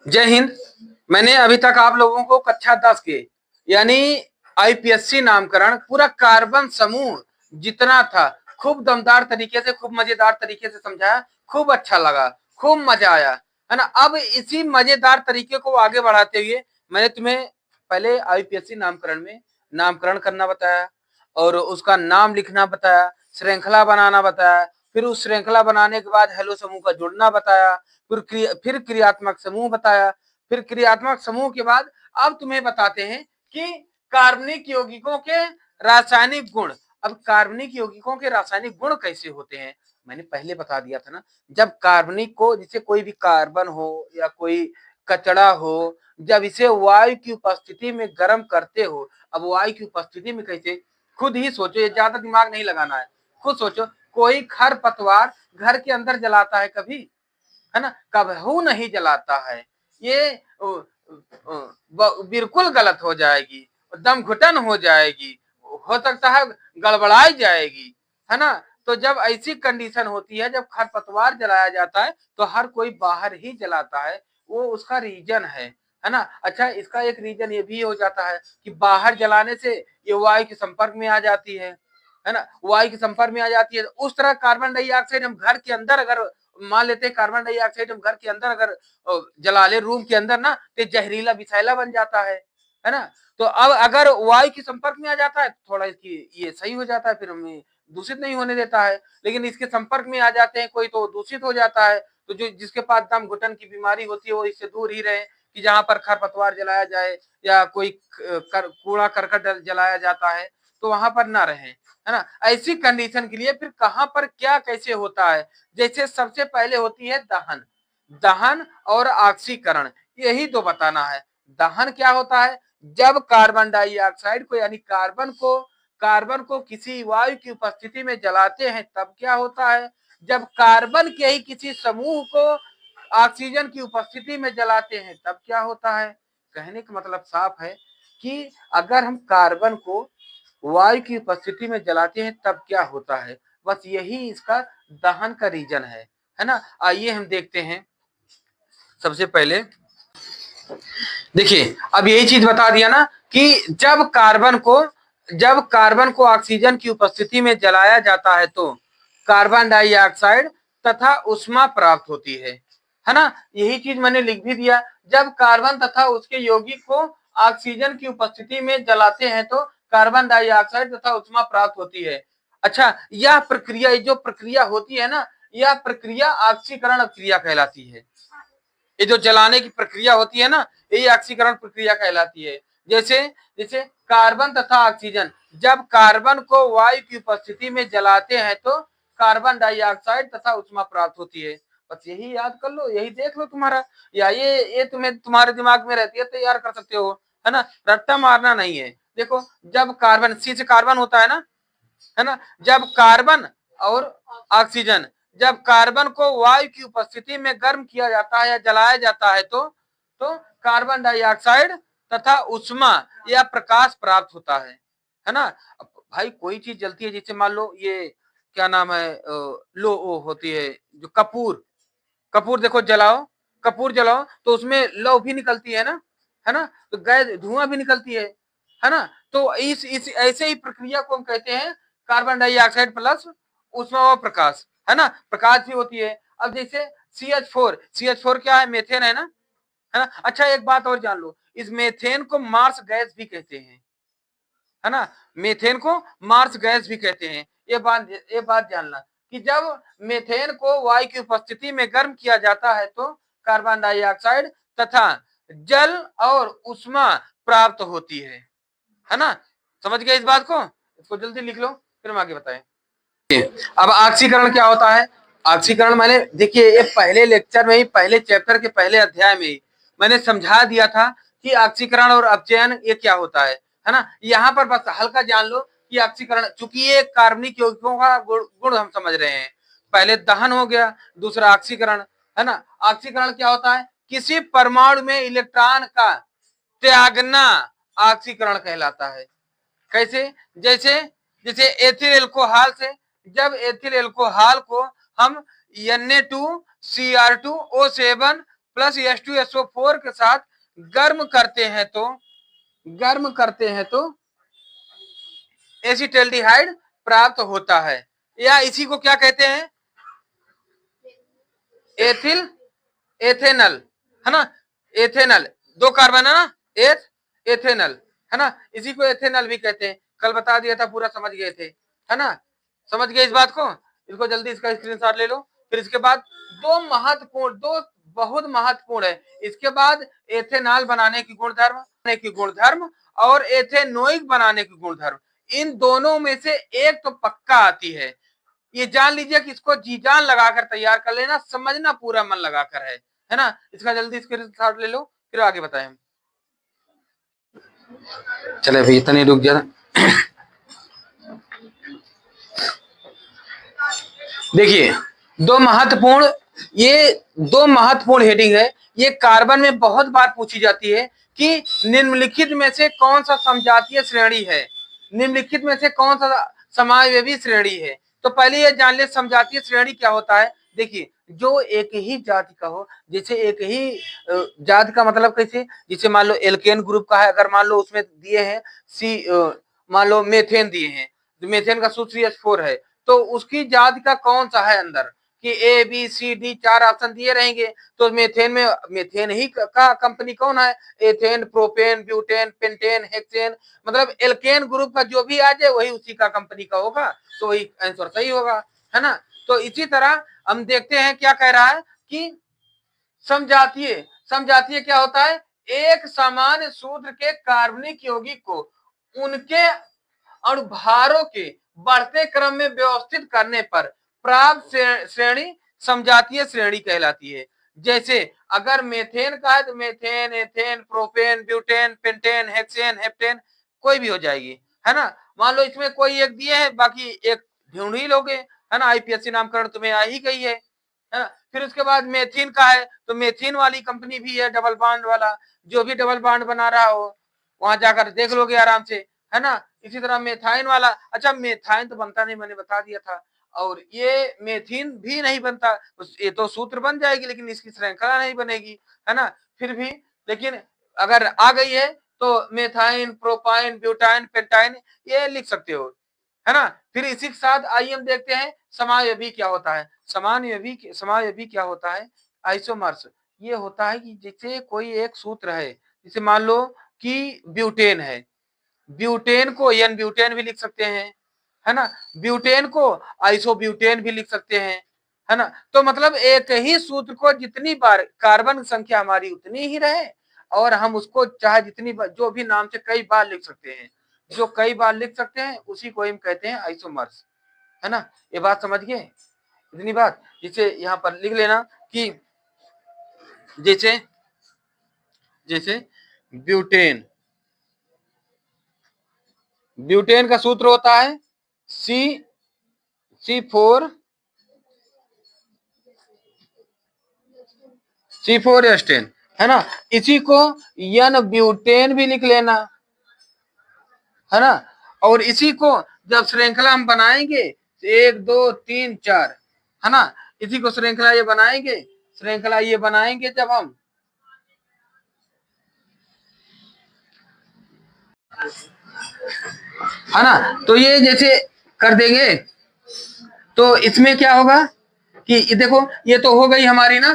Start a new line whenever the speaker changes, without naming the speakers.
जय हिंद। मैंने अभी तक आप लोगों को कक्षा 10 के यानी आईपीएससी नामकरण पूरा कार्बन समूह जितना था खूब दमदार तरीके से, खूब मजेदार तरीके से समझाया। खूब अच्छा लगा, खूब मजा आया, है ना। अब इसी मजेदार तरीके को आगे बढ़ाते हुए मैंने तुम्हें पहले आईपीएससी नामकरण में नामकरण करना बताया और उसका नाम लिखना बताया, श्रृंखला बनाना बताया, फिर उस श्रृंखला बनाने के बाद हेलो समूह का जुड़ना बताया, फिर क्रियात्मक समूह बताया, फिर क्रियात्मक समूह के बाद अब तुम्हें बताते हैं कि कार्बनिक यौगिकों के रासायनिक गुण। अब कार्बनिक यौगिकों के रासायनिक गुण कैसे होते हैं मैंने पहले बता दिया था ना। जब कार्बनिक को, जैसे कोई भी कार्बन हो या कोई कचड़ा हो, जब इसे वायु की उपस्थिति में गर्म करते हो, अब वायु की उपस्थिति में कैसे, खुद ही सोचो, ये ज्यादा दिमाग नहीं लगाना है, खुद सोचो। कोई खरपतवार घर के अंदर जलाता है कभी, है ना, कबहू नहीं जलाता है। ये बिल्कुल गलत हो जाएगी, दम घुटन हो जाएगी, हो सकता है गड़बड़ाई जाएगी, है ना। तो जब ऐसी कंडीशन होती है, जब खरपतवार जलाया जाता है तो हर कोई बाहर ही जलाता है, वो उसका रीजन है ना। अच्छा, इसका एक रीजन ये भी हो जाता है कि बाहर जलाने से ये वायु के संपर्क में आ जाती है ना, वायु के संपर्क में आ जाती है। उस तरह कार्बन डाइऑक्साइड हम घर के अंदर अगर मान लेते हैं, कार्बन डाइऑक्साइड हम घर के अंदर अगर जला ले रूम के अंदर ना, तो जहरीला विषैला बन जाता है ना। तो अब अगर वायु के संपर्क में आ जाता है तो थोड़ा इसकी ये सही हो जाता है, फिर हमें दूषित नहीं होने देता है। लेकिन इसके संपर्क में आ जाते हैं कोई तो दूषित हो जाता है। तो जो जिसके पास दम घुटन की बीमारी होती है वो इससे दूर ही रहे कि जहां पर खरपतवार जलाया जाए या कोई कूड़ा करकट जलाया जाता है तो वहां पर ना रहे, है ना। ऐसी कंडीशन के लिए फिर कहां पर क्या कैसे होता है, जैसे सबसे पहले होती है दहन। दहन और ऑक्सीकरण, यही तो बताना है। दहन क्या होता है, जब कार्बन डाइऑक्साइड को यानी कार्बन को किसी वायु की उपस्थिति में जलाते हैं तब क्या होता है, जब कार्बन के ही किसी समूह को ऑक्सीजन की उपस्थिति में जलाते हैं तब क्या होता है। कहने का मतलब साफ है कि अगर हम कार्बन को वायु की उपस्थिति में जलाते हैं तब क्या होता है, बस यही इसका दहन का रीजन है ना। आइए हम देखते हैं। सबसे पहले देखिए, अब यही चीज बता दिया ना कि जब कार्बन को ऑक्सीजन की उपस्थिति में जलाया जाता है तो कार्बन डाइऑक्साइड तथा उष्मा प्राप्त होती है ना। यही चीज मैंने लिख भी दिया। जब कार्बन तथा उसके यौगिक को ऑक्सीजन की उपस्थिति में जलाते हैं तो कार्बन डाइऑक्साइड तथा उष्मा प्राप्त होती है। अच्छा, यह प्रक्रिया, जो प्रक्रिया होती है ना, यह प्रक्रिया ऑक्सीकरण क्रिया कहलाती है। ये जो जलाने की प्रक्रिया होती है ना, यही ऑक्सीकरण प्रक्रिया कहलाती है। जैसे जैसे कार्बन तथा ऑक्सीजन, जब कार्बन को वायु की उपस्थिति में जलाते हैं तो कार्बन डाइऑक्साइड तथा उष्मा प्राप्त होती है। बस यही याद कर लो, यही देख लो तुम्हारा, या ये तुम्हें तुम्हारे दिमाग में रहती है, तैयार कर सकते हो, है ना। रट्टा मारना नहीं है। देखो, जब कार्बन, सी से कार्बन होता है ना, जब कार्बन और ऑक्सीजन, जब कार्बन को वायु की उपस्थिति में गर्म किया जाता है या जलाया जाता है तो कार्बन डाइऑक्साइड तथा उष्मा या प्रकाश प्राप्त होता है ना। अब भाई कोई चीज जलती है, जैसे मान लो ये क्या नाम है, लो वो होती है जो कपूर, कपूर देखो जलाओ, कपूर जलाओ तो उसमें लौ भी निकलती है ना, तो गैस धुआं भी निकलती है ना। तो इस ऐसे ही प्रक्रिया को हम कहते हैं कार्बन डाइऑक्साइड प्लस उष्मा व प्रकाश, है ना, प्रकाश भी होती है। अब जैसे सी एच फोर क्या है, मेथेन है ना। अच्छा, एक बात और जान लो, इस मेथेन को मार्स गैस भी कहते हैं, है ना। मेथेन को मार्स गैस भी कहते हैं। ये बात जानना कि जब मेथेन को वायु की उपस्थिति में गर्म किया जाता है तो कार्बन डाइऑक्साइड तथा जल और उष्मा प्राप्त होती है ना। समझ गए इस बात को, इसको जल्दी लिख लो फिर हम आगे बताएं। अब ऑक्सीकरण क्या होता है। ऑक्सीकरण मैंने, देखिए, ये पहले लेक्चर में ही, पहले चैप्टर के पहले अध्याय में ही मैंने समझा दिया था कि ऑक्सीकरण और अपचयन ये क्या होता है ना। यहाँ पर बस हल्का जान लो कि ऑक्सीकरण, चूंकि ये कार्बनिक यौगिकों का गुण हम समझ रहे हैं। पहले दहन हो गया, दूसरा ऑक्सीकरण, है ना। ऑक्सीकरण क्या होता है, किसी परमाणु में इलेक्ट्रॉन का त्यागना ऑक्सीकरण कहलाता है। कैसे, जैसे जैसे एथिल एल्कोहल से, जब एथिल एल्कोहल को हम Na2Cr2O7 प्लस H2SO4 के साथ गर्म करते हैं तो एसिटाल्डिहाइड प्राप्त होता है, या इसी को क्या कहते हैं, एथेनल, है ना, एथेनल, 2 कार्बन है ना, एथेनल, है ना, इसी को एथेनल भी कहते हैं। कल बता दिया था, पूरा समझ गए थे, है ना, समझ गए इस बात को। इसको जल्दी इसका स्क्रीनशॉट ले लो। फिर इसके बाद दो बहुत महत्वपूर्ण है, इसके बाद एथेनॉल बनाने की गुणधर्म और एथेनोइक बनाने की गुणधर्म, इन दोनों में से एक तो पक्का आती है। ये जान लीजिए कि इसको जी जान लगाकर तैयार कर लेना, समझना पूरा मन लगाकर है ना। इसका जल्दी स्क्रीनशॉट ले लो, फिर आगे बताएं। चले भाई, इतना रुक गया। देखिए, दो महत्वपूर्ण हेडिंग है। ये कार्बन में बहुत बार पूछी जाती है कि निम्नलिखित में से कौन सा समजातीय श्रेणी है, निम्नलिखित में से कौन सा समावयवी श्रेणी है। तो पहले ये जान ले समजातीय श्रेणी क्या होता है। देखिए, जो एक ही जाति का हो, जैसे एक ही जाति का मतलब कैसे, जैसे मान लो एल्केन ग्रुप का है, अगर मान लो उसमें दिए हैं मान लो मेथेन दिए हैं, तो मेथेन का सूत्र CH4 है, तो उसकी जाति का कौन सा है अंदर, कि A B C D 4 option दिए रहेंगे। तो मेथेन में मेथेन ही का कंपनी कौन है, ethane, propane, butane, pentane, hexane, मतलब एल्केन ग्रुप का जो भी आ जाए वही उसी का कंपनी का होगा, तो वही आंसर सही होगा, है ना। तो इसी तरह हम देखते हैं क्या कह रहा है कि समजातीय क्या होता है, एक समान सूत्र के कार्बनिक यौगिक को उनके अणुभारों के बढ़ते क्रम में व्यवस्थित करने पर प्राप्त श्रेणी समजातीय श्रेणी कहलाती है। जैसे अगर मेथेन का है तो methane, ethane, propane, butane, pentane, hexane, heptane, कोई भी हो जाएगी, है ना। मान लो इसमें कोई एक दिए है, बाकी एक ढूंढ ही लोगे, है ना, IPSC नामकरण तुम्हें आ ही गई है ना। फिर उसके बाद मेथिन का है तो मेथिन वाली कंपनी भी है, डबल बॉन्ड वाला, जो भी डबल बॉन्ड बना रहा हो वहां जाकर देख लोगे आराम से, है ना। इसी तरह मेथाइन वाला, अच्छा मेथाइन तो बनता नहीं, मैंने बता दिया था, और ये मेथिन भी नहीं बनता, ये तो सूत्र बन जाएगी लेकिन इसकी श्रृंखला नहीं बनेगी, है ना। फिर भी लेकिन अगर आ गई है तो मेथाइन, प्रोपाइन, ब्यूटाइन, पेंटाइन ये लिख सकते हो, है ना। फिर इसी के साथ आइए हम देखते हैं समावयवी क्या होता है। समावयवी क्या होता है, आइसोमर्स, ये होता है कि जैसे कोई एक सूत्र है, जैसे मान लो कि ब्यूटेन है, ब्यूटेन को एन ब्यूटेन भी लिख सकते हैं, है ना, ब्यूटेन को आइसोब्यूटेन भी लिख सकते हैं, है ना। तो मतलब एक ही सूत्र को जितनी बार कार्बन संख्या हमारी उतनी ही रहे, और हम उसको चाहे जितनी बार जो भी नाम से कई बार लिख सकते हैं, जो कई बार लिख सकते हैं उसी को हम कहते हैं आइसोमर्स, है ना। ये बात समझ गए, इतनी बात। जैसे यहाँ पर लिख लेना कि जैसे जैसे ब्यूटेन, ब्यूटेन का सूत्र होता है C4H10, है ना। इसी को एन ब्यूटेन भी लिख लेना, है ना। और इसी को जब श्रृंखला हम बनाएंगे 1 2 3 4, है ना, इसी को श्रृंखला ये बनाएंगे जब हम, है ना, तो ये जैसे कर देंगे तो इसमें क्या होगा कि देखो ये तो हो गई हमारी ना